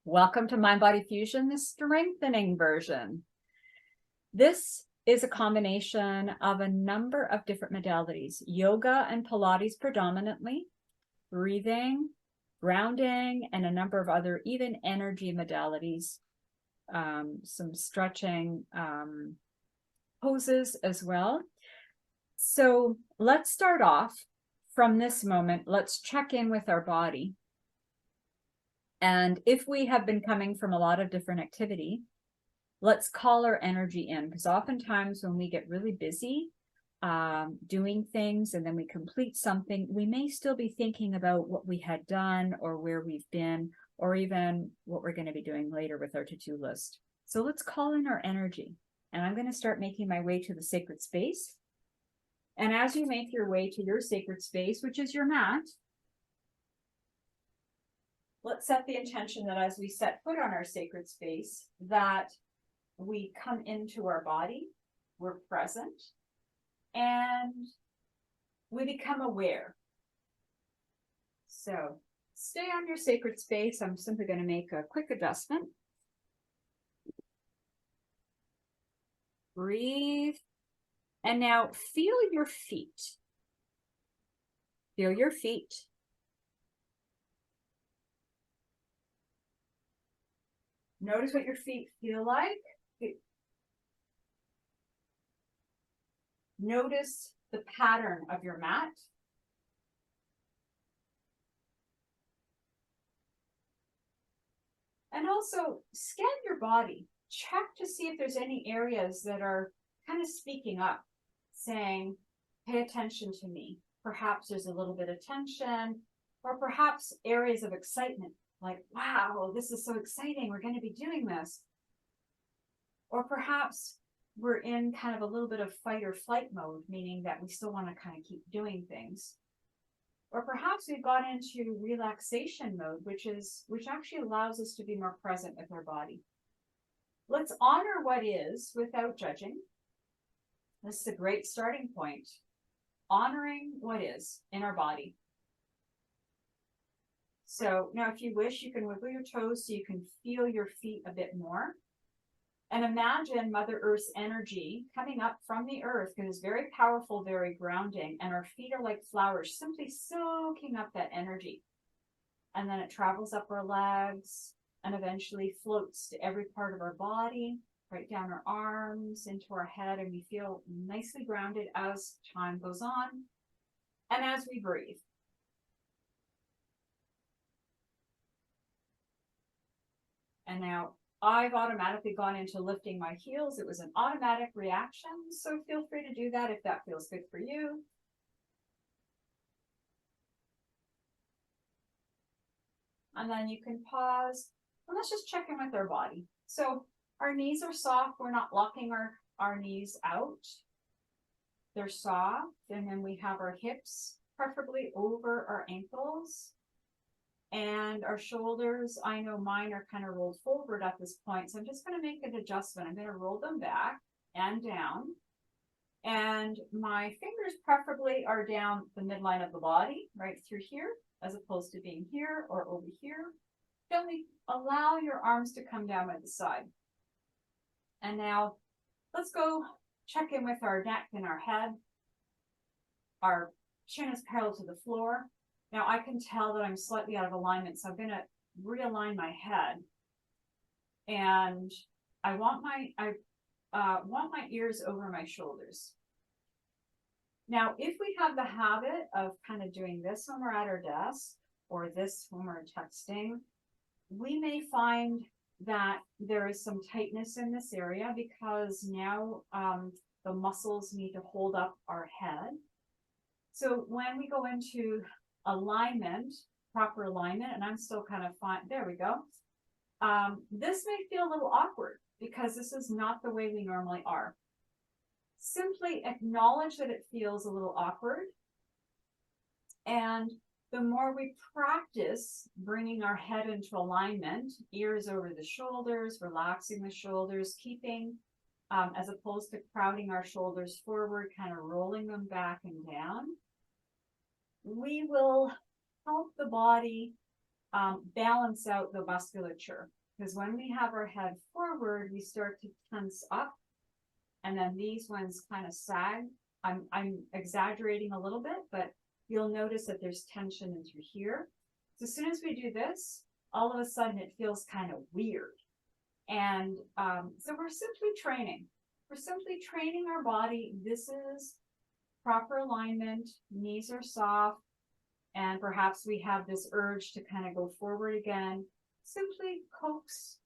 Welcome to Mind Body Fusion, the strengthening version. This is a combination of a number of different modalities, yoga and Pilates predominantly, breathing, grounding, and a number of other even energy modalities, some stretching poses as well. So let's start off from this moment. Let's check in with our body. And if we have been coming from a lot of different activity, let's call our energy in, because oftentimes when we get really busy doing things and then we complete something, we may still be thinking about what we had done or where we've been, or even what we're going to be doing later with our to-do list. So let's call in our energy. And I'm going to start making my way to the sacred space. And as you make your way to your sacred space, which is your mat, let's set the intention that as we set foot on our sacred space, that we come into our body, we're present, and we become aware. So stay on your sacred space. I'm simply going to make a quick adjustment. Breathe. And now feel your feet. Feel your feet. Notice what your feet feel like. Notice the pattern of your mat. And also scan your body. Check to see if there's any areas that are kind of speaking up, saying, pay attention to me. Perhaps there's a little bit of tension, or perhaps areas of excitement, like, wow, this is so exciting, we're going to be doing this. Or perhaps we're in kind of a little bit of fight or flight mode, meaning that we still want to kind of keep doing things. Or perhaps we've got into relaxation mode, which actually allows us to be more present with our body. Let's honor what is without judging. This is a great starting point. Honoring what is in our body. So now if you wish, you can wiggle your toes so you can feel your feet a bit more. And imagine Mother Earth's energy coming up from the earth, because it's very powerful, very grounding. And our feet are like flowers, simply soaking up that energy. And then it travels up our legs and eventually floats to every part of our body, right down our arms, into our head. And we feel nicely grounded as time goes on and as we breathe. And now I've automatically gone into lifting my heels. It was an automatic reaction, so feel free to do that if that feels good for you. And then you can pause, and let's just check in with our body. So our knees are soft. We're not locking our knees out. They're soft, and then we have our hips preferably over our ankles. And our shoulders, I know mine are kind of rolled forward at this point, so I'm just going to make an adjustment. I'm going to roll them back and down. And my fingers preferably are down the midline of the body, right through here, as opposed to being here or over here. Gently allow your arms to come down by the side. And now let's go check in with our neck and our head. Our chin is parallel to the floor. Now I can tell that I'm slightly out of alignment, so I'm going to realign my head. And I want my ears over my shoulders. Now, if we have the habit of kind of doing this when we're at our desk, or this when we're texting, we may find that there is some tightness in this area, because now the muscles need to hold up our head. So when we go into alignment, proper alignment, and I'm still kind of fine, there we go. This may feel a little awkward because this is not the way we normally are. Simply acknowledge that it feels a little awkward. And the more we practice bringing our head into alignment, ears over the shoulders, relaxing the shoulders, keeping, as opposed to crowding our shoulders forward, kind of rolling them back and down, we will help the body balance out the musculature. Because when we have our head forward, we start to tense up, and then these ones kind of sag. I'm exaggerating a little bit, but you'll notice that there's tension in through here. So as soon as we do this, all of a sudden it feels kind of weird. And so we're simply training. We're simply training our body. This is proper alignment. Knees are soft. And perhaps we have this urge to kind of go forward again. Simply coax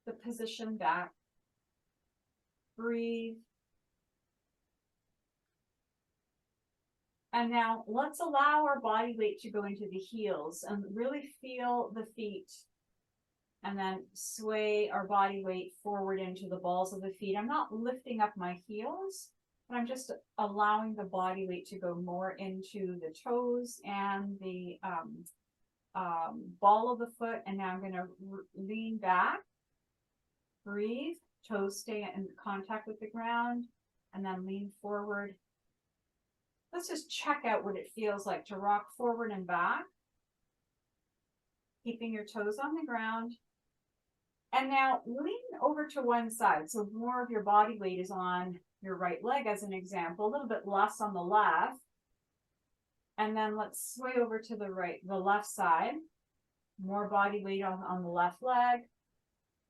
the position back. Breathe. And now let's allow our body weight to go into the heels and really feel the feet. And then sway our body weight forward into the balls of the feet. I'm not lifting up my heels, but I'm just allowing the body weight to go more into the toes and the ball of the foot. And now I'm going to lean back, breathe, toes stay in contact with the ground, and then lean forward. Let's just check out what it feels like to rock forward and back, keeping your toes on the ground. And now lean over to one side. So more of your body weight is on your right leg as an example, a little bit less on the left. And then let's sway over to the left side. More body weight on the left leg.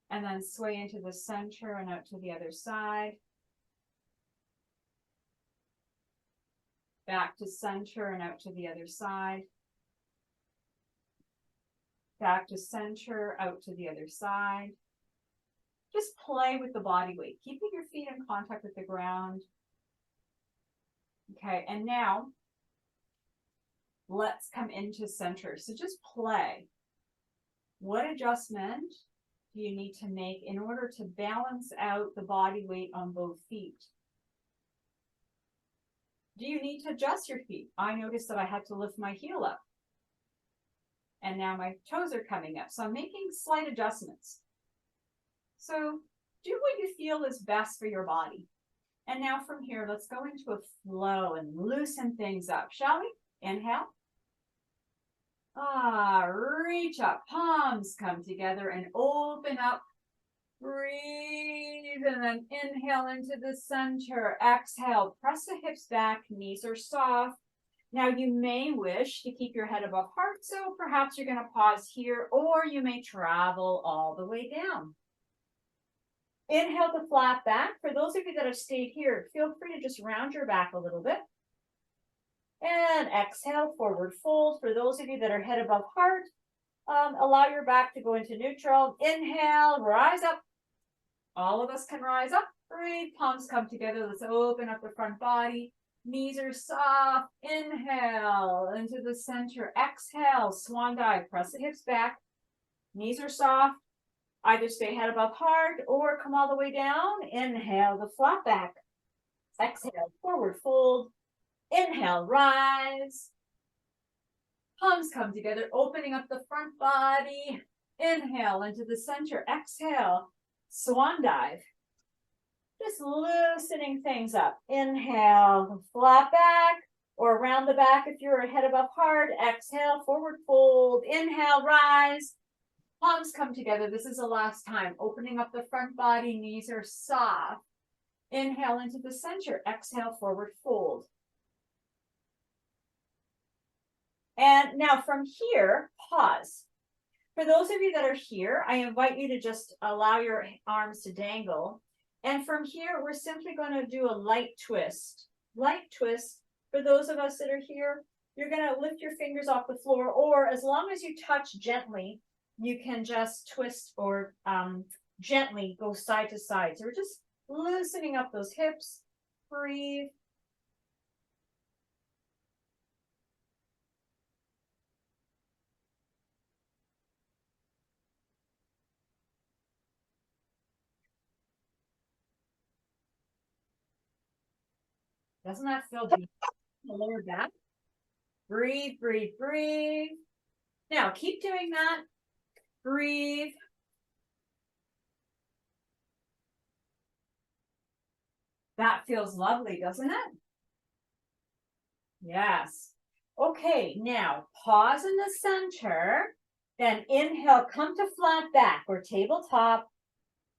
And then sway into the center and out to the other side. Back to center and out to the other side. Back to center, out to the other side. Just play with the body weight, keeping your feet in contact with the ground. Okay, and now let's come into center. So just play. What adjustment do you need to make in order to balance out the body weight on both feet? Do you need to adjust your feet? I noticed that I had to lift my heel up. And now my toes are coming up. So I'm making slight adjustments. So do what you feel is best for your body. And now from here, let's go into a flow and loosen things up, shall we? Inhale. Reach up, palms come together and open up. Breathe, and then inhale into the center. Exhale, press the hips back, knees are soft. Now you may wish to keep your head above heart, so perhaps you're going to pause here, or you may travel all the way down. Inhale to flat back. For those of you that have stayed here, feel free to just round your back a little bit. And exhale, forward fold. For those of you that are head above heart, allow your back to go into neutral. Inhale, rise up. All of us can rise up. Breathe, palms come together. Let's open up the front body. Knees are soft. Inhale into the center. Exhale, swan dive. Press the hips back. Knees are soft. Either stay head above heart or come all the way down. Inhale the flat back. Exhale, forward fold. Inhale, rise. Palms come together, opening up the front body. Inhale into the center. Exhale, swan dive. Just loosening things up. Inhale, flat back or around the back if you're head above heart. Exhale, forward fold. Inhale, rise. Palms come together. This is the last time. Opening up the front body. Knees are soft. Inhale into the center. Exhale, forward fold. And now from here, pause. For those of you that are here, I invite you to just allow your arms to dangle. And from here, we're simply going to do a light twist. Light twist. For those of us that are here, you're going to lift your fingers off the floor, or as long as you touch gently, you can just twist or gently go side to side. So we're just loosening up those hips. Breathe. Doesn't that feel good? The lower back. Breathe, breathe, breathe. Now keep doing that. Breathe. That feels lovely, doesn't it? Yes. Okay, now pause in the center. Then inhale, come to flat back or tabletop.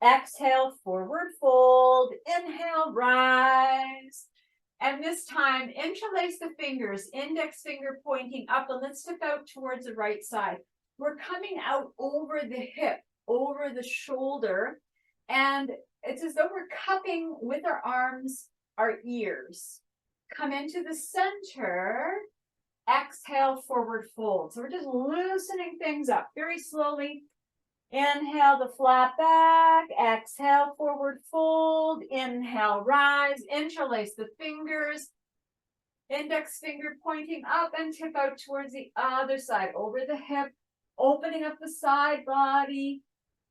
Exhale, forward fold. Inhale, rise. And this time, interlace the fingers, index finger pointing up, and let's step out towards the right side. We're coming out over the hip, over the shoulder, and it's as though we're cupping with our arms, our ears. Come into the center. Exhale, forward fold. So we're just loosening things up very slowly. Inhale the flat back. Exhale, forward fold. Inhale, rise. Interlace the fingers. Index finger pointing up and tip out towards the other side. Over the hip. Opening up the side body.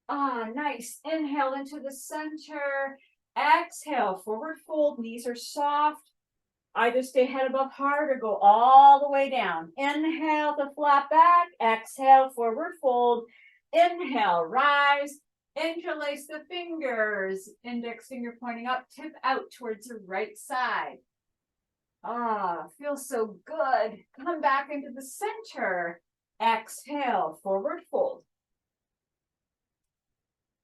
Nice. Inhale into the center. Exhale, forward fold. Knees are soft. Either stay head above heart or go all the way down. Inhale to flat back. Exhale, forward fold. Inhale, rise. Interlace the fingers. Index finger pointing up. Tip out towards the right side. Feels so good. Come back into the center. Exhale, forward fold.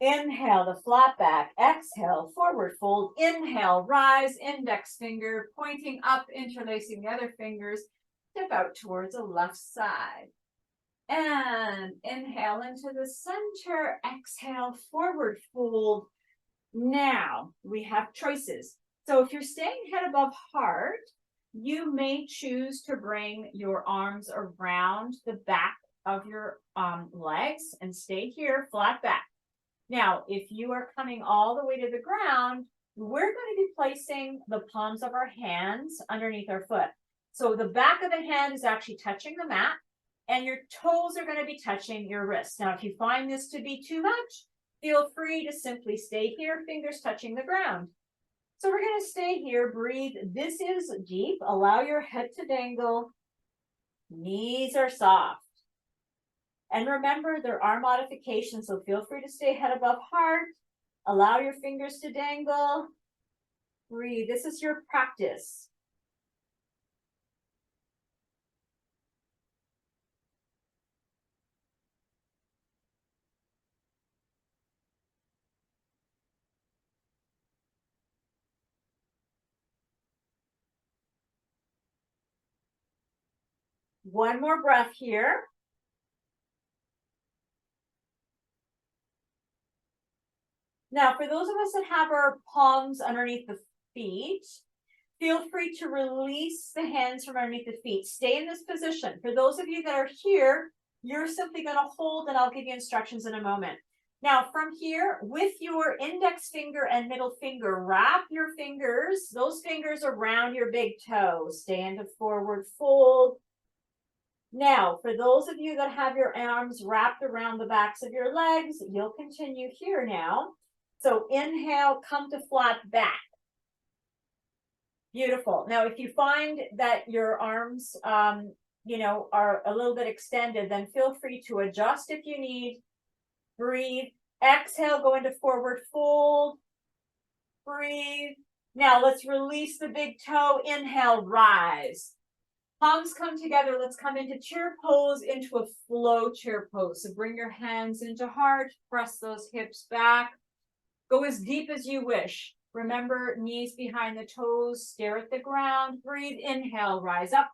Inhale the flat back. Exhale, forward fold. Inhale, rise. Index finger pointing up, interlacing the other fingers. Tip out towards the left side. And inhale into the center. Exhale, forward fold. Now we have choices. So if you're staying head above heart, you may choose to bring your arms around the back of your legs and stay here, flat back. Now, if you are coming all the way to the ground, we're going to be placing the palms of our hands underneath our foot. So the back of the hand is actually touching the mat, and your toes are going to be touching your wrists. Now, if you find this to be too much, feel free to simply stay here, fingers touching the ground. So we're going to stay here, breathe. This is deep. Allow your head to dangle. Knees are soft. And remember, there are modifications, so feel free to stay head above heart. Allow your fingers to dangle. Breathe. This is your practice. One more breath here. Now, for those of us that have our palms underneath the feet, feel free to release the hands from underneath the feet. Stay in this position. For those of you that are here, you're simply going to hold, and I'll give you instructions in a moment. Now, from here, with your index finger and middle finger, wrap your fingers, those fingers around your big toe. Stay into forward fold. Now, for those of you that have your arms wrapped around the backs of your legs, you'll continue here now. So inhale, come to flat back. Beautiful. Now, if you find that your arms, are a little bit extended, then feel free to adjust if you need. Breathe. Exhale, go into forward fold. Breathe. Now, let's release the big toe. Inhale, rise. Palms come together. Let's come into chair pose, into a flow chair pose. So bring your hands into heart. Press those hips back. Go as deep as you wish. Remember, knees behind the toes, stare at the ground. Breathe, inhale, rise up.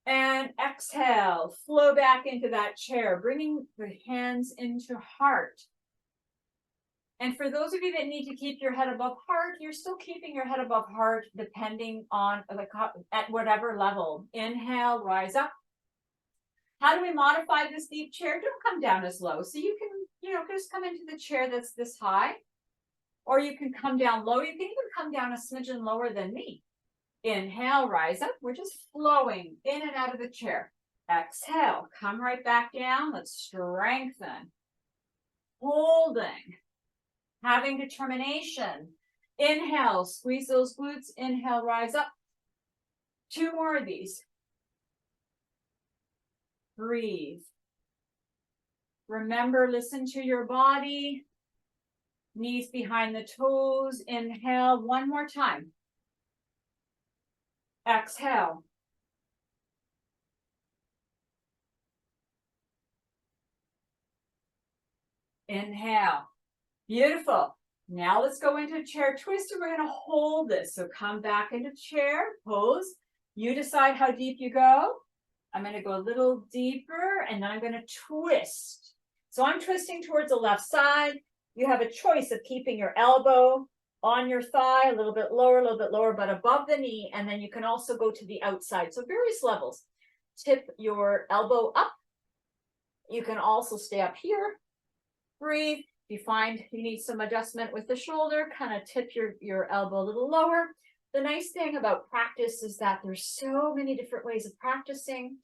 And exhale, flow back into that chair, bringing the hands into heart. And for those of you that need to keep your head above heart, you're still keeping your head above heart depending on at whatever level. Inhale, rise up. How do we modify this deep chair? Don't come down as low. So you can, just come into the chair that's this high. Or you can come down low. You can even come down a smidgen lower than me. Inhale, rise up. We're just flowing in and out of the chair. Exhale, come right back down. Let's strengthen. Holding. Having determination. Inhale, squeeze those glutes. Inhale, rise up. 2 more of these. Breathe. Remember, listen to your body. Knees behind the toes. Inhale, 1 more time. Exhale. Inhale. Beautiful. Now let's go into chair twist and we're going to hold this. So come back into chair, pose. You decide how deep you go. I'm going to go a little deeper and then I'm going to twist. So I'm twisting towards the left side. You have a choice of keeping your elbow on your thigh, a little bit lower, but above the knee. And then you can also go to the outside. So various levels. Tip your elbow up. You can also stay up here. Breathe. If you find you need some adjustment with the shoulder, kind of tip your elbow a little lower. The nice thing about practice is that there's so many different ways of practicing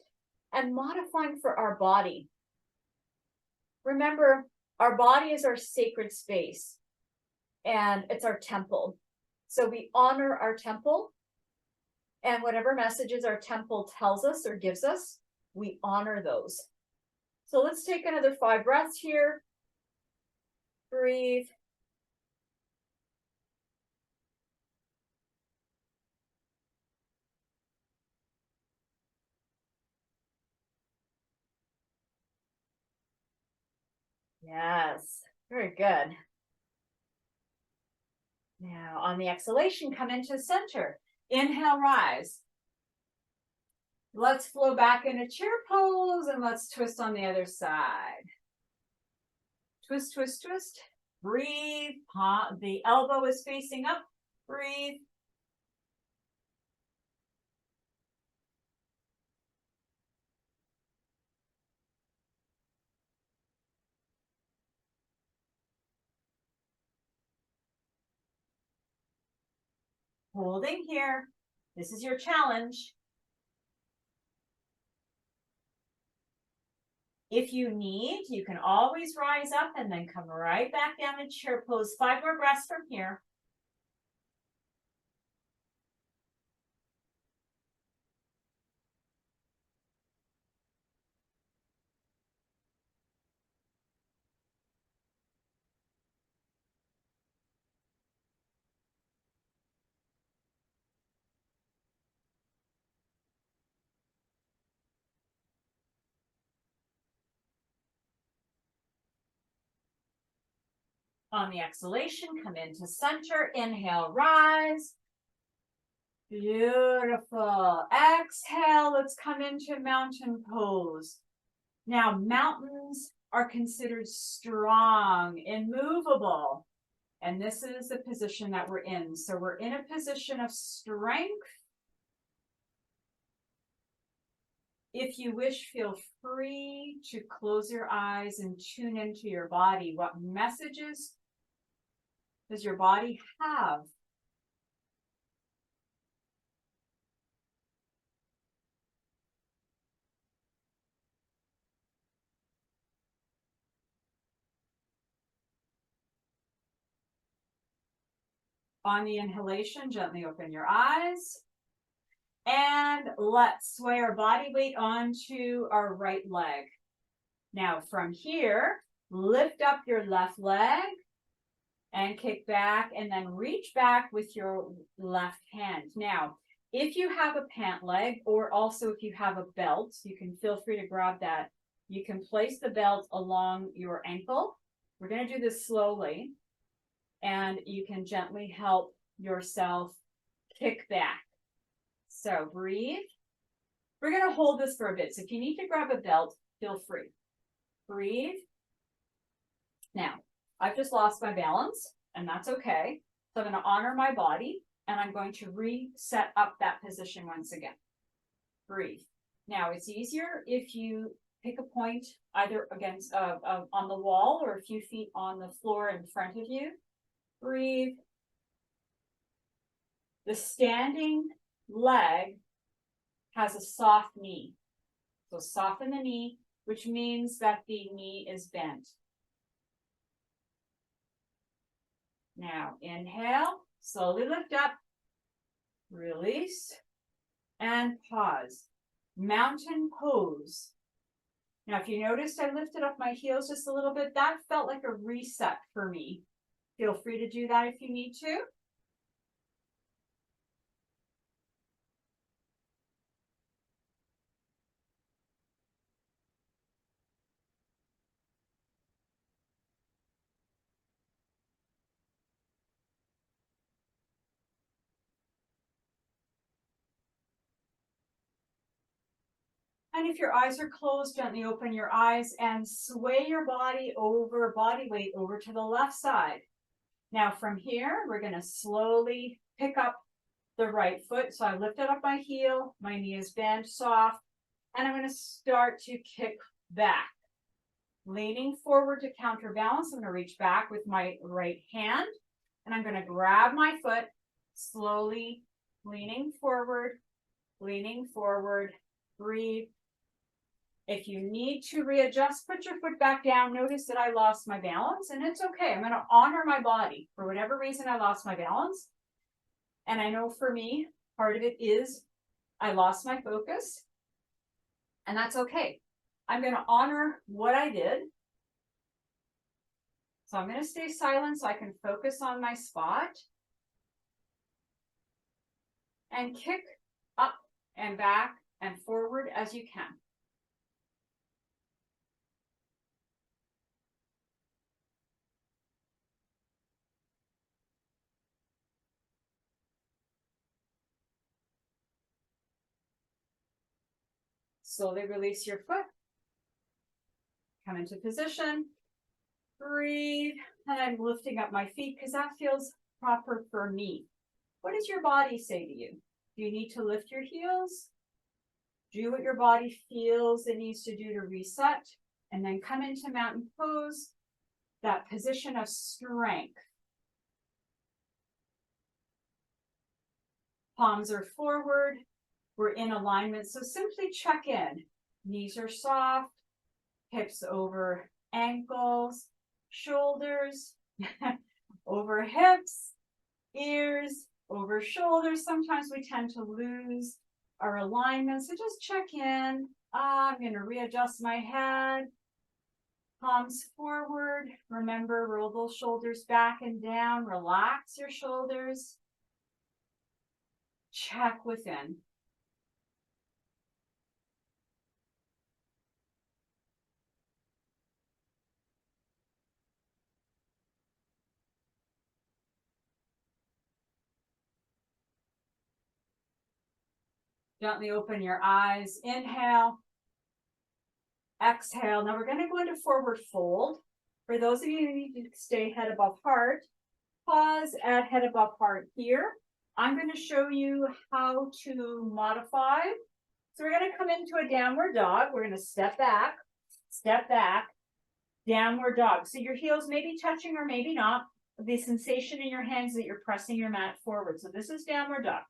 and modifying for our body. Remember, our body is our sacred space and it's our temple. So we honor our temple and whatever messages our temple tells us or gives us, we honor those. So let's take another 5 breaths here. Breathe. Yes, very good. Now on the exhalation, come into center. Inhale, rise. Let's flow back into chair pose and let's twist on the other side. Twist, twist, twist. Breathe. The elbow is facing up. Breathe. Holding here. This is your challenge. If you need, you can always rise up and then come right back down to chair pose. 5 more breaths from here. On the exhalation, come into center. Inhale, rise. Beautiful. Exhale, let's come into mountain pose. Now, mountains are considered strong, immovable. And this is the position that we're in. So we're in a position of strength. If you wish, feel free to close your eyes and tune into your body. What messages does your body have? On the inhalation, gently open your eyes. And let's sway our body weight onto our right leg. Now from here, lift up your left leg and kick back and then reach back with your left hand. Now, if you have a pant leg or also if you have a belt, you can feel free to grab that. You can place the belt along your ankle. We're going to do this slowly and you can gently help yourself kick back. So breathe. We're going to hold this for a bit. So if you need to grab a belt, feel free. Breathe. Now, I've just lost my balance, and that's okay. So I'm going to honor my body, and I'm going to reset up that position once again. Breathe. Now, it's easier if you pick a point either against on the wall or a few feet on the floor in front of you. Breathe. The standing leg has a soft knee. So soften the knee, which means that the knee is bent. Now inhale, slowly lift up, release, and pause. Mountain pose. Now if you noticed I lifted up my heels just a little bit, that felt like a reset for me. Feel free to do that if you need to. And if your eyes are closed, gently open your eyes and sway your body weight over to the left side. Now from here, we're going to slowly pick up the right foot. So I lifted up my heel, my knee is bent, soft, and I'm going to start to kick back. Leaning forward to counterbalance, I'm going to reach back with my right hand, and I'm going to grab my foot, slowly leaning forward, breathe. If you need to readjust, put your foot back down. Notice that I lost my balance, and it's okay. I'm going to honor my body. For whatever reason, I lost my balance. And I know for me, part of it is I lost my focus, and that's okay. I'm going to honor what I did. So I'm going to stay silent so I can focus on my spot. And kick up and back and forward as you can. Slowly release your foot. Come into position. Breathe. And I'm lifting up my feet because that feels proper for me. What does your body say to you? Do you need to lift your heels? Do what your body feels it needs to do to reset. And then come into mountain pose, that position of strength. Palms are forward. We're in alignment. So simply check in. Knees are soft, hips over ankles, shoulders over hips, ears over shoulders. Sometimes we tend to lose our alignment. So just check in. I'm going to readjust my head. Palms forward. Remember, roll those shoulders back and down. Relax your shoulders. Check within. Gently open your eyes. Inhale. Exhale. Now we're going to go into forward fold. For those of you who need to stay head above heart, pause at head above heart here. I'm going to show you how to modify. So we're going to come into a downward dog. We're going to step back, downward dog. So your heels may be touching or maybe not. The sensation in your hands that you're pressing your mat forward. So this is downward dog.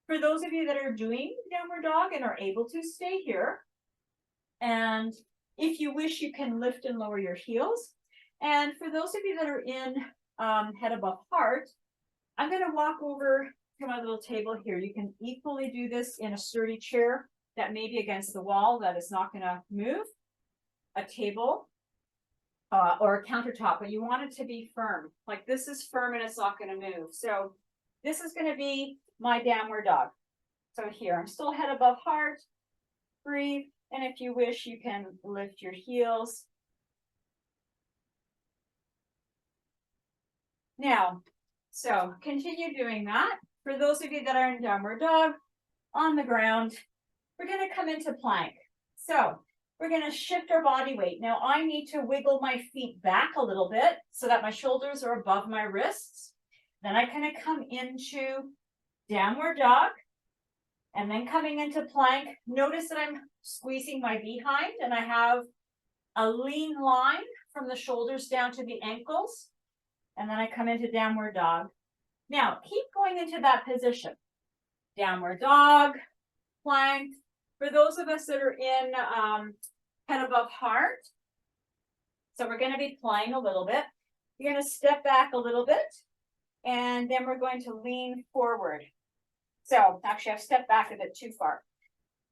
For those of you that are doing downward dog and are able to, stay here. And if you wish, you can lift and lower your heels. And for those of you that are in head above heart, I'm going to walk over to my little table here. You can equally do this in a sturdy chair that may be against the wall that is not going to move, a table, or a countertop, but you want it to be firm. Like this is firm and it's not going to move. So this is going to be my downward dog. So here, I'm still head above heart. Breathe. And if you wish, you can lift your heels. Now, so continue doing that. For those of you that are in downward dog, on the ground, we're going to come into plank. So we're going to shift our body weight. Now I need to wiggle my feet back a little bit so that my shoulders are above my wrists. Then I kind of come into downward dog and then coming into plank. Notice that I'm squeezing my behind and I have a lean line from the shoulders down to the ankles. And then I come into downward dog. Now keep going into that position. Downward dog, plank. For those of us that are in head above heart, so we're going to be playing a little bit. You're going to step back a little bit, and then we're going to lean forward. So actually, I've stepped back a bit too far.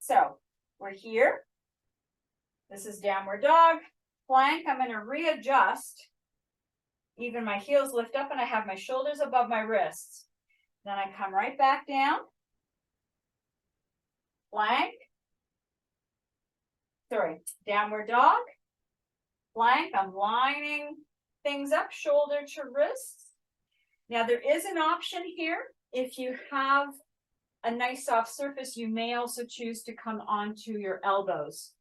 So we're here. This is downward dog, plank. I'm going to readjust. Even my heels lift up, and I have my shoulders above my wrists. Then I come right back down. Plank. Sorry, downward dog, plank. I'm lining things up, shoulder to wrists. Now there is an option here. If you have a nice soft surface, you may also choose to come onto your elbows.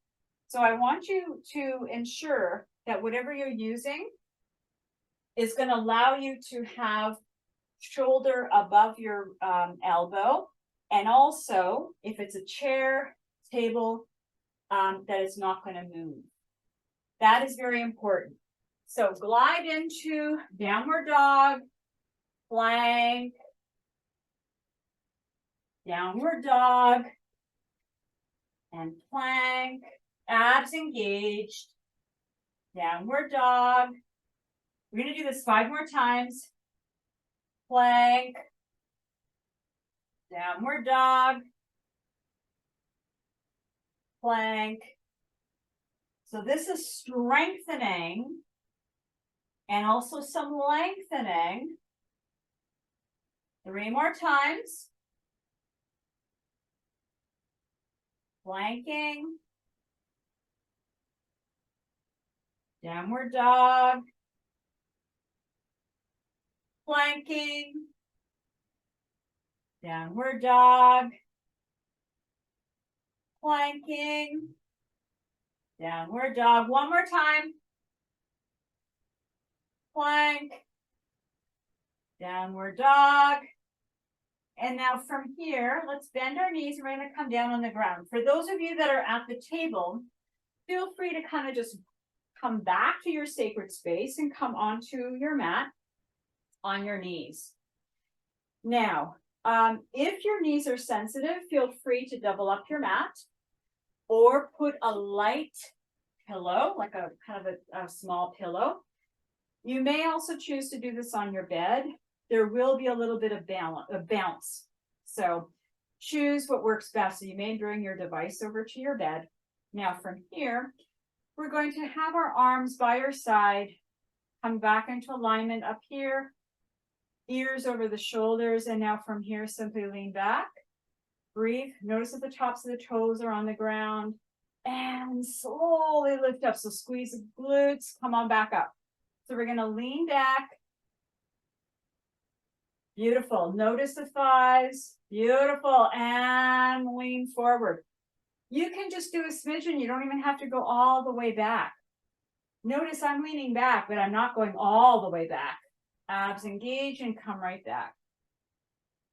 So I want you to ensure that whatever you're using is going to allow you to have shoulder above your elbow. And also, if it's a chair, table, that it's not going to move. That is very important. So glide into downward dog, plank, downward dog, and plank, abs engaged, downward dog. We're going to do this 5 more times. Plank, downward dog, plank. So this is strengthening and also some lengthening. 3 more times. Planking, downward dog, planking, downward dog, planking, downward dog. 1 more time. Plank, downward dog. And now from here, let's bend our knees. We're going to come down on the ground. For those of you that are at the table, feel free to kind of just come back to your sacred space and come onto your mat on your knees. Now, if your knees are sensitive, feel free to double up your mat or put a light pillow, like a kind of a small pillow. You may also choose to do this on your bed. There will be a little bit of bounce. So choose what works best. So you may bring your device over to your bed. Now from here, we're going to have our arms by your side, come back into alignment up here, ears over the shoulders. And now from here, simply lean back, breathe. Notice that the tops of the toes are on the ground and slowly lift up. So squeeze the glutes, come on back up. So we're going to lean back. Beautiful. Notice the thighs. Beautiful. And lean forward. You can just do a smidgen. You don't even have to go all the way back. Notice I'm leaning back, but I'm not going all the way back. Abs engage and come right back.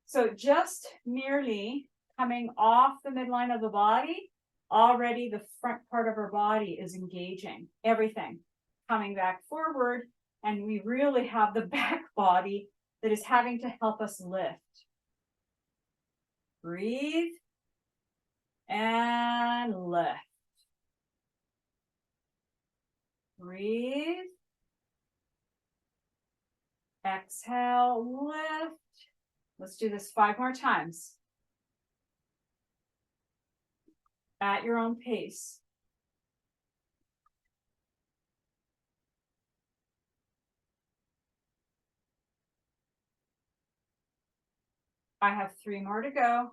So just merely coming off the midline of the body, already the front part of our body is engaging. Everything coming back forward. And we really have the back body that is having to help us lift. Breathe and lift. Breathe. Exhale, lift. Let's do this 5 more times. At your own pace. I have 3 more to go.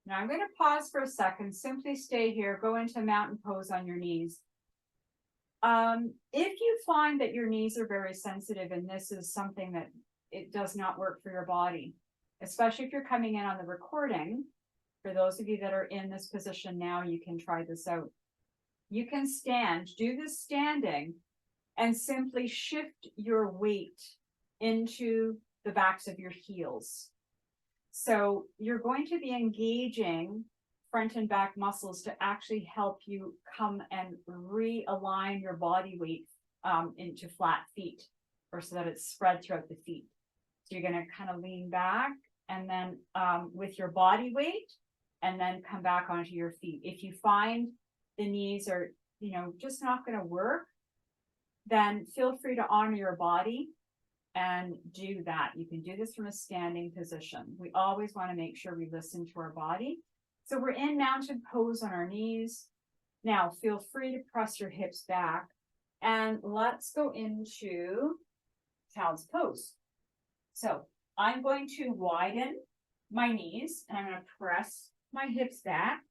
Now I'm going to pause for a second. Simply stay here. Go into mountain pose on your knees. If you find that your knees are very sensitive and this is something that it does not work for your body, especially if you're coming in on the recording, for those of you that are in this position now, you can try this out. You can stand, do this standing, and simply shift your weight into the backs of your heels. So you're going to be engaging front and back muscles to actually help you come and realign your body weight into flat feet, or so that it's spread throughout the feet. So you're going to kind of lean back and then with your body weight, and then come back onto your feet. If you find the knees are, just not going to work, then feel free to honor your body and do that. You can do this from a standing position. We always want to make sure we listen to our body. So we're in mountain pose on our knees. Now, feel free to press your hips back, and let's go into child's pose. So I'm going to widen my knees, and I'm going to press my hips back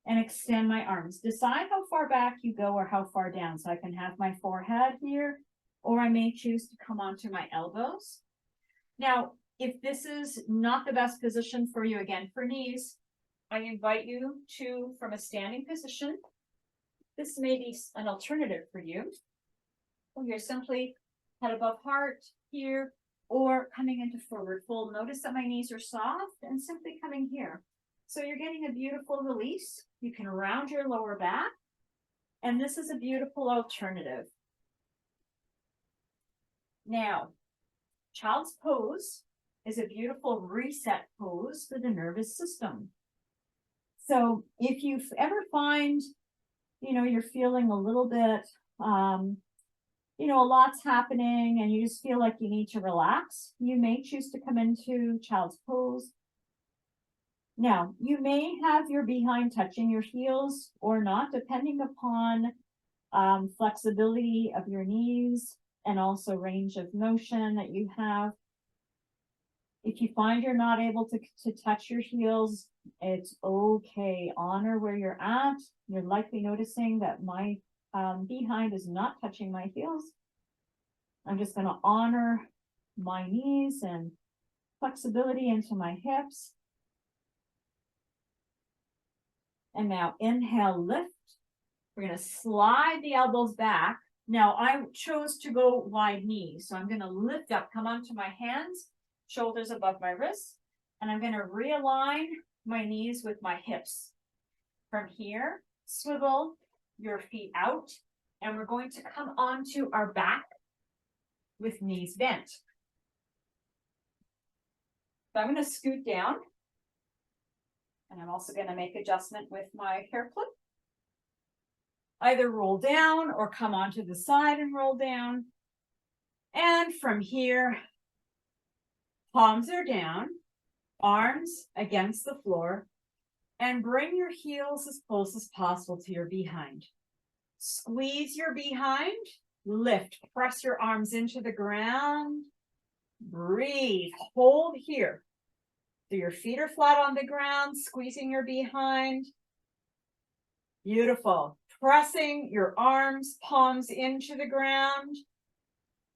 and extend my arms. Decide how far back you go or how far down. So I can have my forehead here, or I may choose to come onto my elbows. Now, if this is not the best position for you, again, for knees, I invite you to, from a standing position, this may be an alternative for you. Or you're simply head above heart here, or coming into forward fold. Notice that my knees are soft and simply coming here. So you're getting a beautiful release. You can round your lower back, and this is a beautiful alternative. Now, child's pose is a beautiful reset pose for the nervous system. So if you ever find, you're feeling a little bit, a lot's happening and you just feel like you need to relax, you may choose to come into child's pose. Now, you may have your behind touching your heels or not, depending upon flexibility of your knees and also range of motion that you have. If you find you're not able to touch your heels, it's okay. Honor where you're at. You're likely noticing that my behind is not touching my heels. I'm just going to honor my knees and flexibility into my hips. And now inhale, lift. We're going to slide the elbows back. Now I chose to go wide knees. So I'm going to lift up, come onto my hands, shoulders above my wrists. And I'm going to realign my knees with my hips. From here, swivel your feet out. And we're going to come onto our back with knees bent. So I'm going to scoot down. And I'm also going to make adjustment with my hair clip. Either roll down or come onto the side and roll down. And from here, palms are down, arms against the floor, and bring your heels as close as possible to your behind. Squeeze your behind, lift, press your arms into the ground, breathe, hold here. So your feet are flat on the ground, squeezing your behind. Beautiful. Pressing your arms, palms into the ground.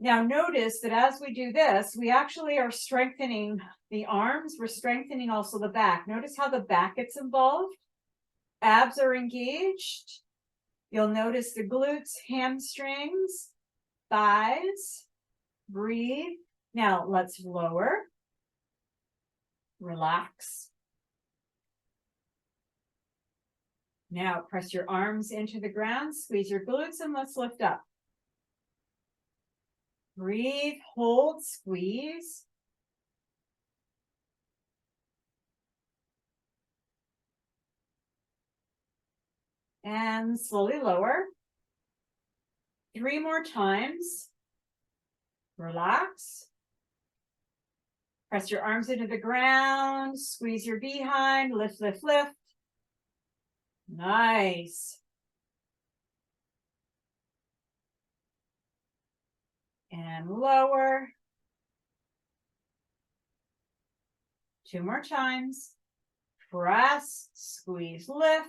Now notice that as we do this, we actually are strengthening the arms. We're strengthening also the back. Notice how the back gets involved. Abs are engaged. You'll notice the glutes, hamstrings, thighs. Breathe. Now let's lower. Relax. Now press your arms into the ground, squeeze your glutes, and let's lift up. Breathe, hold, squeeze. And slowly lower. 3 more times. Relax. Press your arms into the ground, squeeze your behind, lift, lift, lift. Nice. And lower. 2 more times. Press, squeeze, lift.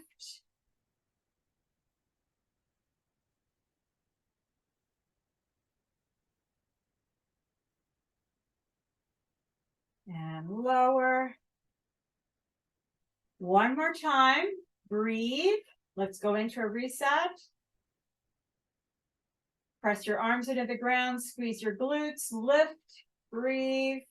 And lower. 1 more time. Breathe. Let's go into a reset. Press your arms into the ground, squeeze your glutes, lift, breathe.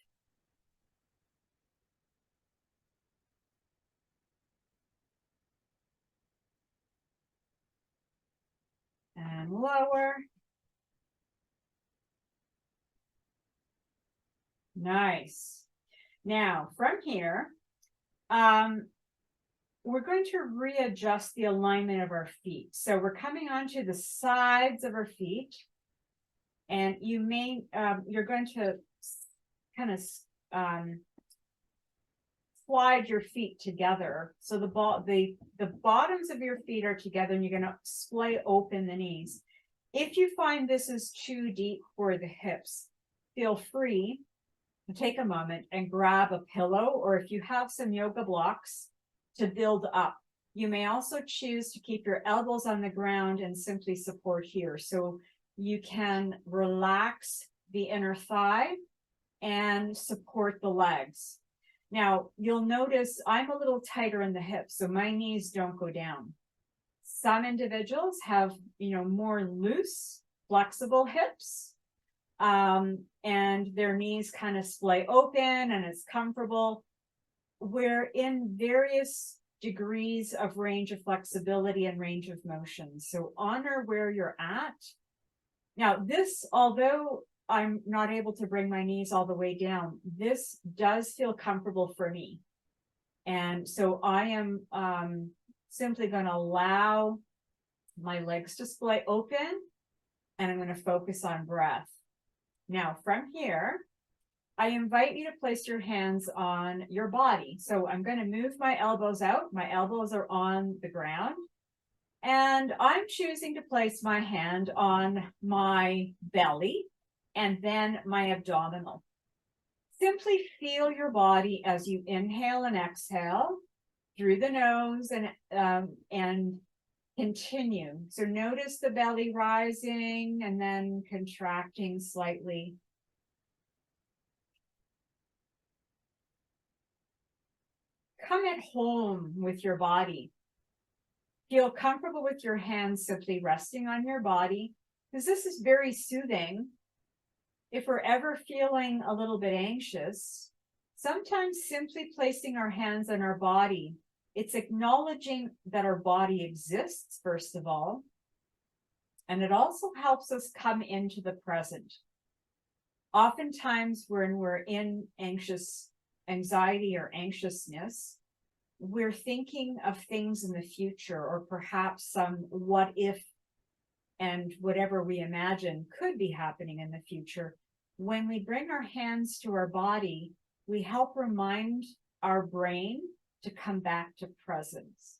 And lower. Nice. Now, from here, we're going to readjust the alignment of our feet. So we're coming onto the sides of our feet. And you may, you're going to kind of slide your feet together. So the bottoms of your feet are together, and you're going to splay open the knees. If you find this is too deep for the hips, feel free to take a moment and grab a pillow, or if you have some yoga blocks, to build up. You may also choose to keep your elbows on the ground and simply support here. So you can relax the inner thigh and support the legs. Now, you'll notice I'm a little tighter in the hips, so my knees don't go down. Some individuals have, more loose, flexible hips, and their knees kind of splay open and it's comfortable. We're in various degrees of range of flexibility and range of motion. So honor where you're at. Now, this, although I'm not able to bring my knees all the way down, this does feel comfortable for me. And so I am simply going to allow my legs to splay open, and I'm going to focus on breath. Now, from here, I invite you to place your hands on your body. So I'm going to move my elbows out. My elbows are on the ground. And I'm choosing to place my hand on my belly and then my abdominal. Simply feel your body as you inhale and exhale through the nose and continue. So notice the belly rising and then contracting slightly. Come at home with your body. Feel comfortable with your hands simply resting on your body, because this is very soothing. If we're ever feeling a little bit anxious, sometimes simply placing our hands on our body, it's acknowledging that our body exists, first of all, and it also helps us come into the present. Oftentimes when we're in anxiety or anxiousness, we're thinking of things in the future, or perhaps some what if and whatever we imagine could be happening in the future. When we bring our hands to our body, we help remind our brain to come back to presence.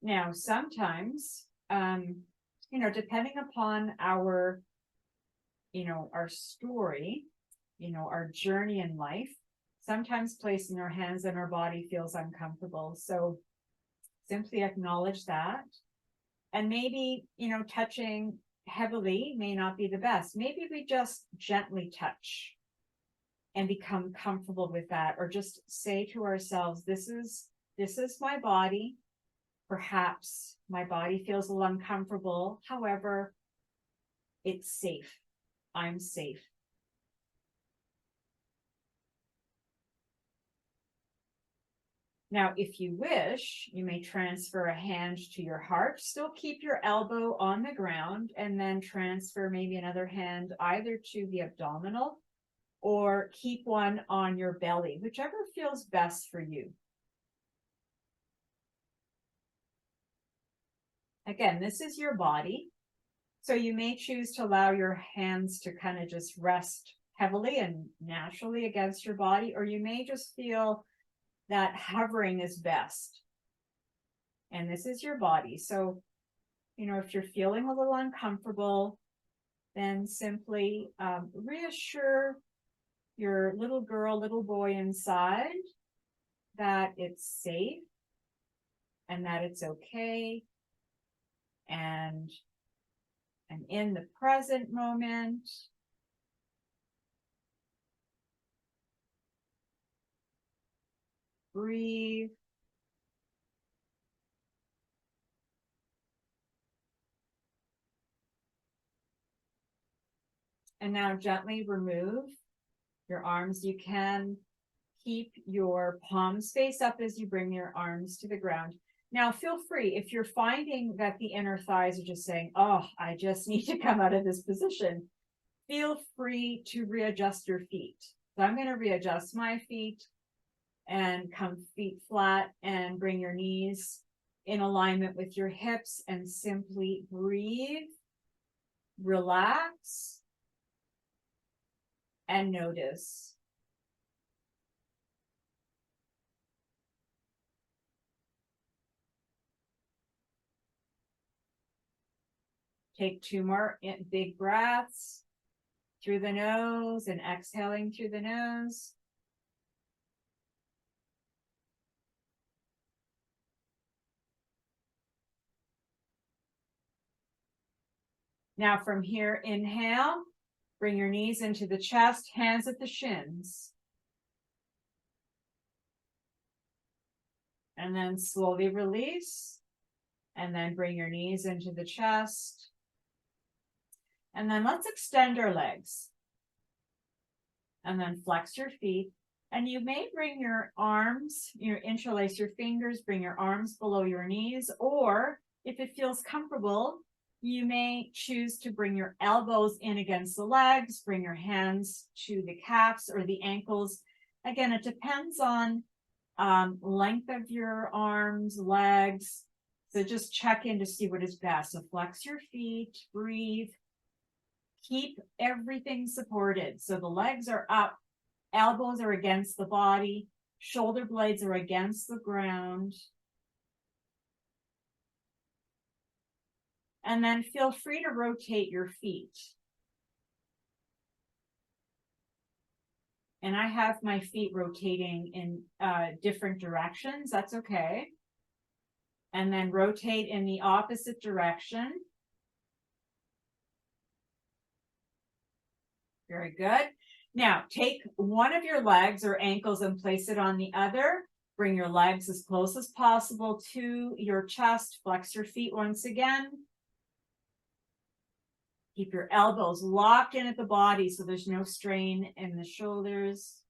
Now, sometimes, depending upon our story, our journey in life, sometimes placing our hands on our body feels uncomfortable. So simply acknowledge that. And maybe, touching heavily may not be the best. Maybe we just gently touch and become comfortable with that, or just say to ourselves, this is my body. Perhaps my body feels a little uncomfortable. However, it's safe. I'm safe. Now, if you wish, you may transfer a hand to your heart. Still keep your elbow on the ground, and then transfer maybe another hand either to the abdominal, or keep one on your belly, whichever feels best for you. Again, this is your body. So you may choose to allow your hands to kind of just rest heavily and naturally against your body, or you may just feel that hovering is best. And this is your body. So, if you're feeling a little uncomfortable, then simply reassure your little girl, little boy inside that it's safe and that it's okay. And in the present moment. Breathe. And now gently remove your arms. You can keep your palms face up as you bring your arms to the ground. Now, feel free, if you're finding that the inner thighs are just saying, oh, I just need to come out of this position, feel free to readjust your feet. So I'm going to readjust my feet, and come feet flat and bring your knees in alignment with your hips and simply breathe, relax, and notice. Take 2 more big breaths through the nose and exhaling through the nose. Now from here, inhale, bring your knees into the chest, hands at the shins. And then slowly release. And then bring your knees into the chest. And then let's extend our legs. And then flex your feet. And you may bring your arms, interlace your fingers, bring your arms below your knees, or if it feels comfortable, you may choose to bring your elbows in against the legs, bring your hands to the calves or the ankles. Again, it depends on length of your arms, legs. So just check in to see what is best. So flex your feet, breathe, keep everything supported. So the legs are up, elbows are against the body, shoulder blades are against the ground. And then feel free to rotate your feet. And I have my feet rotating in different directions. That's okay. And then rotate in the opposite direction. Very good. Now take one of your legs or ankles and place it on the other. Bring your legs as close as possible to your chest. Flex your feet once again. Keep your elbows locked in at the body so there's no strain in the shoulders.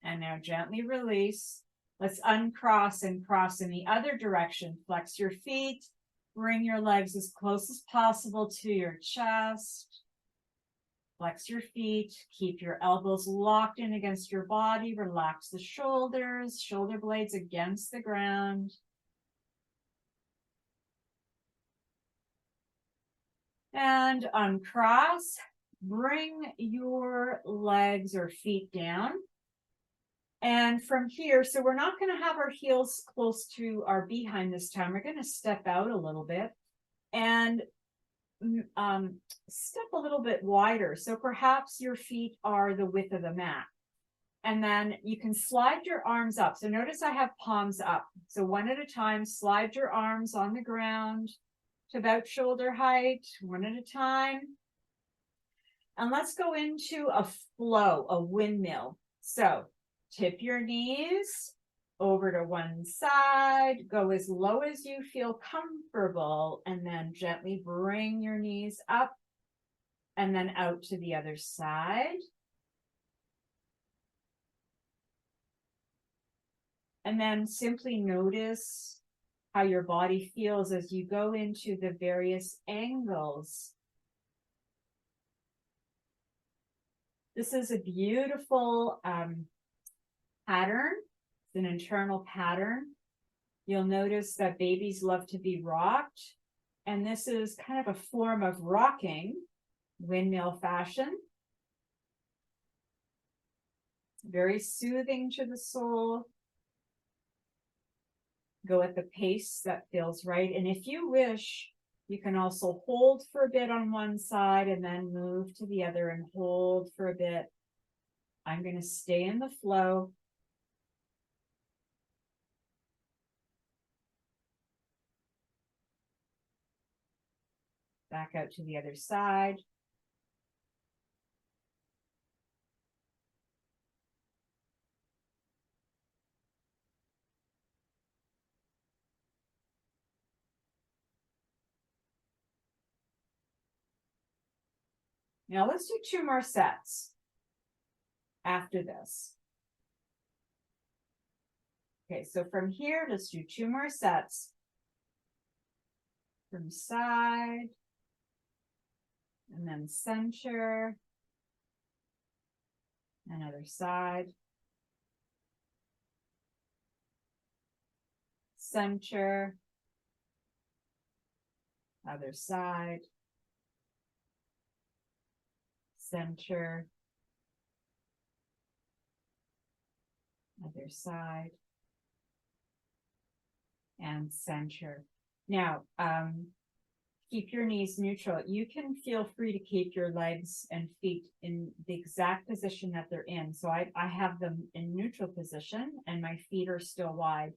And now gently release. Let's uncross and cross in the other direction. Flex your feet. Bring your legs as close as possible to your chest. Flex your feet. Keep your elbows locked in against your body. Relax the shoulders, shoulder blades against the ground. And uncross. Bring your legs or feet down. And from here, so we're not going to have our heels close to our behind this time. We're going to step out a little bit and step a little bit wider. So perhaps your feet are the width of the mat. And then you can slide your arms up. So notice I have palms up. So one at a time, slide your arms on the ground to about shoulder height, one at a time. And let's go into a flow, a windmill. So tip your knees over to one side, go as low as you feel comfortable, and then gently bring your knees up and then out to the other side. And then simply notice how your body feels as you go into the various angles. This is a beautiful pattern. It's an internal pattern. You'll notice that babies love to be rocked. And this is kind of a form of rocking, windmill fashion. Very soothing to the soul. Go at the pace that feels right. And if you wish, you can also hold for a bit on one side and then move to the other and hold for a bit. I'm going to stay in the flow. Back out to the other side. Now let's do 2 more sets after this. Okay, so from here, let's do 2 more sets. From side, and then center, and other side. center, other side, center, other side, and center. Now, keep your knees neutral. You can feel free to keep your legs and feet in the exact position that they're in. So I have them in neutral position and my feet are still wide.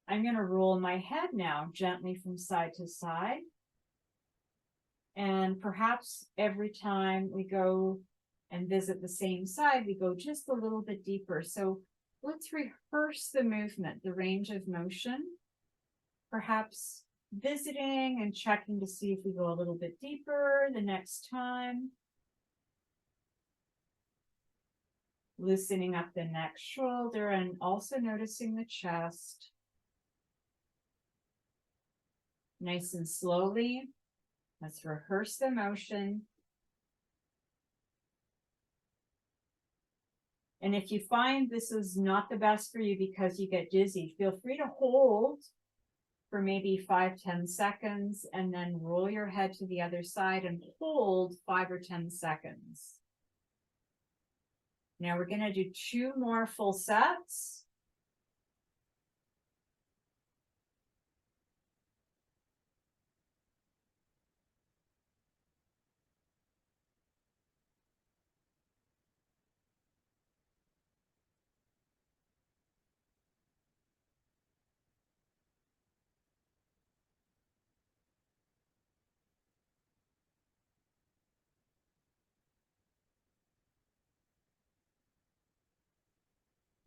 I'm going to roll my head now gently from side to side. And perhaps every time we go and visit the same side, we go just a little bit deeper. So let's rehearse the movement, the range of motion. Perhaps visiting and checking to see if we go a little bit deeper the next time. Loosening up the neck, shoulder, and also noticing the chest. Nice and slowly. Let's rehearse the motion. And if you find this is not the best for you because you get dizzy, feel free to hold for maybe 5-10 seconds and then roll your head to the other side and hold 5 or 10 seconds. Now we're going to do 2 more full sets.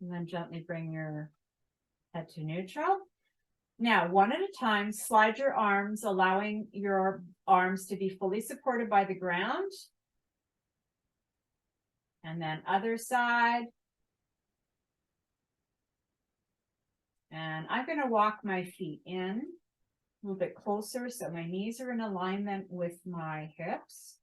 And then gently bring your head to neutral. Now, one at a time, slide your arms, allowing your arms to be fully supported by the ground. And then other side. And I'm going to walk my feet in a little bit closer so my knees are in alignment with my hips.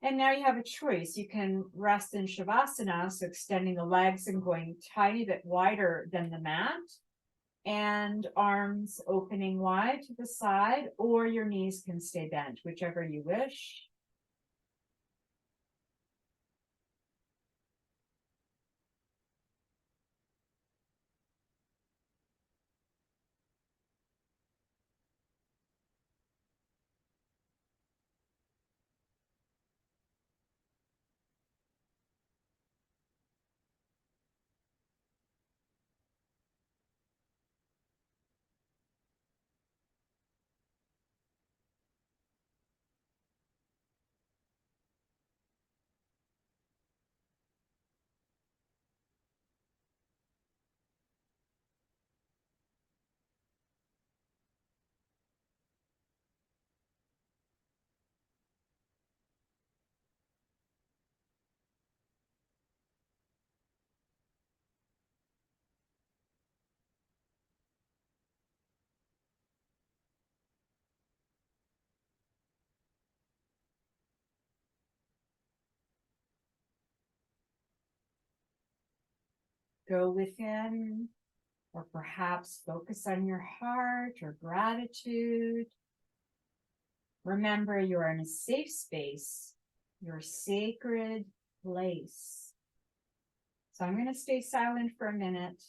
And now you have a choice. You can rest in Shavasana, so extending the legs and going a tiny bit wider than the mat, and arms opening wide to the side, or your knees can stay bent, whichever you wish. Go within, or perhaps focus on your heart or gratitude. Remember, you are in a safe space, your sacred place. So I'm going to stay silent for a minute.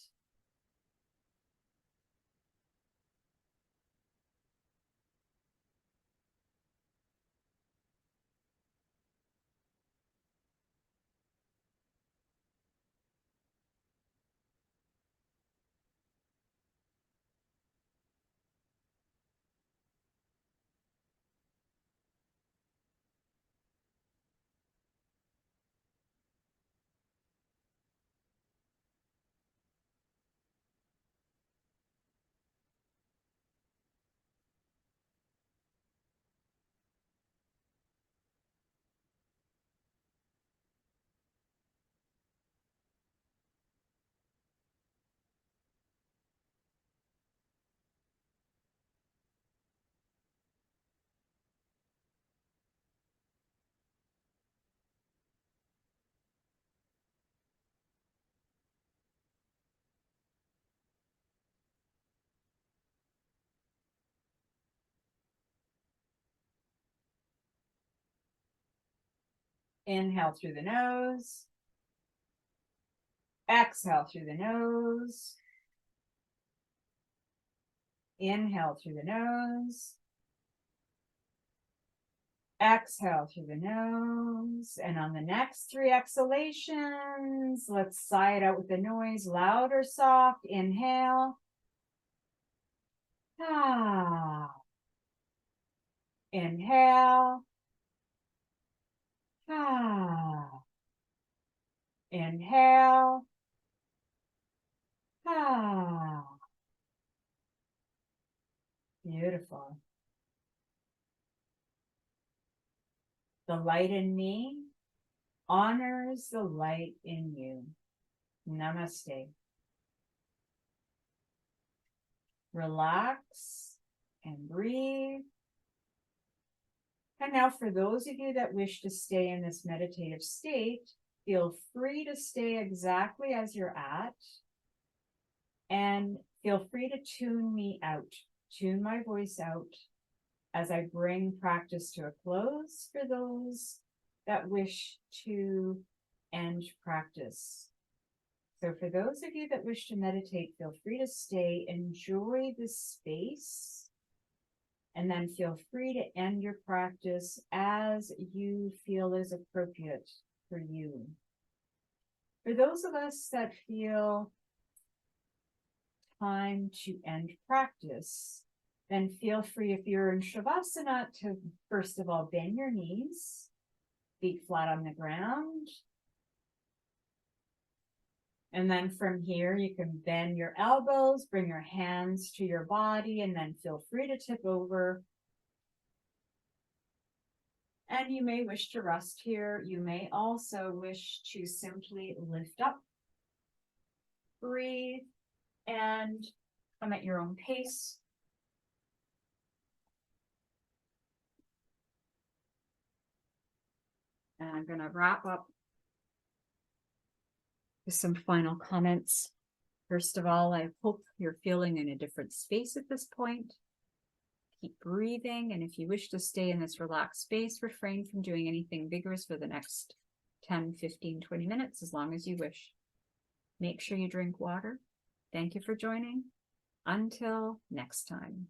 Inhale through the nose. Exhale through the nose. Inhale through the nose. Exhale through the nose. And on the next 3 exhalations, let's sigh it out with the noise, loud or soft. Inhale. Ah. Inhale. Ah. Inhale. Ah. Beautiful. The light in me honors the light in you. Namaste. Relax and breathe. And now for those of you that wish to stay in this meditative state, feel free to stay exactly as you're at. And feel free to tune me out, tune my voice out as I bring practice to a close for those that wish to end practice. So for those of you that wish to meditate, feel free to stay, enjoy this space, and then feel free to end your practice as you feel is appropriate for you. For those of us that feel time to end practice, then feel free, if you're in Shavasana, to first of all bend your knees, feet flat on the ground. And then from here, you can bend your elbows, bring your hands to your body, and then feel free to tip over. And you may wish to rest here. You may also wish to simply lift up, breathe, and come at your own pace. And I'm going to wrap up with some final comments. First of all, I hope you're feeling in a different space at this point. Keep breathing, and if you wish to stay in this relaxed space, refrain from doing anything vigorous for the next 10, 15, 20 minutes, as long as you wish. Make sure you drink water. Thank you for joining. Until next time.